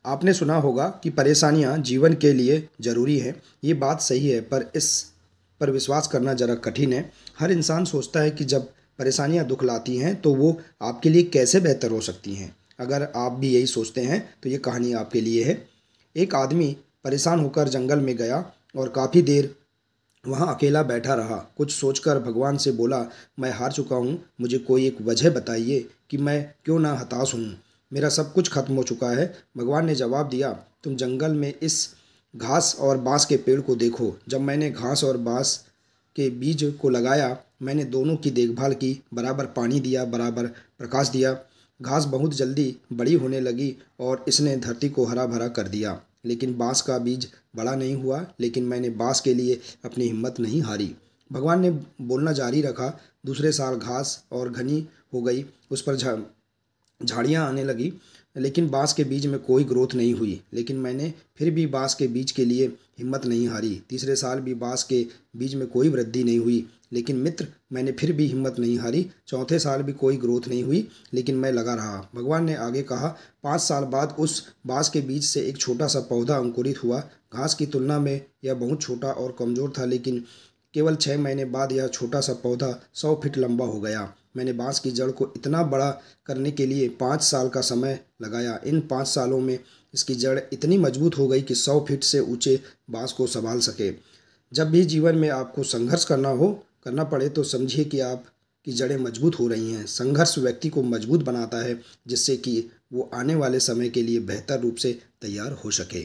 आपने सुना होगा कि परेशानियां जीवन के लिए ज़रूरी हैं। ये बात सही है, पर इस पर विश्वास करना ज़रा कठिन है। हर इंसान सोचता है कि जब परेशानियां दुख लाती हैं तो वो आपके लिए कैसे बेहतर हो सकती हैं। अगर आप भी यही सोचते हैं तो ये कहानी आपके लिए है। एक आदमी परेशान होकर जंगल में गया और काफ़ी देर वहाँ अकेला बैठा रहा। कुछ सोचकर भगवान से बोला, मैं हार चुका हूँ, मुझे कोई एक वजह बताइए कि मैं क्यों ना हताश हूँ। मेरा सब कुछ खत्म हो चुका है। भगवान ने जवाब दिया, तुम जंगल में इस घास और बांस के पेड़ को देखो। जब मैंने घास और बांस के बीज को लगाया, मैंने दोनों की देखभाल की, बराबर पानी दिया, बराबर प्रकाश दिया। घास बहुत जल्दी बड़ी होने लगी और इसने धरती को हरा भरा कर दिया। लेकिन बांस का बीज बड़ा नहीं हुआ, लेकिन मैंने बांस के लिए अपनी हिम्मत नहीं हारी। भगवान ने बोलना जारी रखा। दूसरे साल घास और घनी हो गई, उस पर झाड़ियाँ आने लगी, लेकिन बांस के बीज में कोई ग्रोथ नहीं हुई। लेकिन मैंने फिर भी बांस के बीज के लिए हिम्मत नहीं हारी। तीसरे साल भी बांस के बीज में कोई वृद्धि नहीं हुई, लेकिन मित्र मैंने फिर भी हिम्मत नहीं हारी। चौथे साल भी कोई ग्रोथ नहीं हुई, लेकिन मैं लगा रहा। भगवान ने आगे कहा, 5 साल बाद उस बांस के बीज से एक छोटा सा पौधा अंकुरित हुआ। घास की तुलना में यह बहुत छोटा और कमज़ोर था, लेकिन केवल 6 महीने बाद यह छोटा सा पौधा 100 फीट लंबा हो गया। मैंने बांस की जड़ को इतना बड़ा करने के लिए 5 साल का समय लगाया। इन 5 सालों में इसकी जड़ इतनी मजबूत हो गई कि 100 फीट से ऊंचे बांस को संभाल सके। जब भी जीवन में आपको संघर्ष करना पड़े तो समझिए कि आपकी जड़ें मजबूत हो रही हैं। संघर्ष व्यक्ति को मजबूत बनाता है, जिससे कि वो आने वाले समय के लिए बेहतर रूप से तैयार हो सके।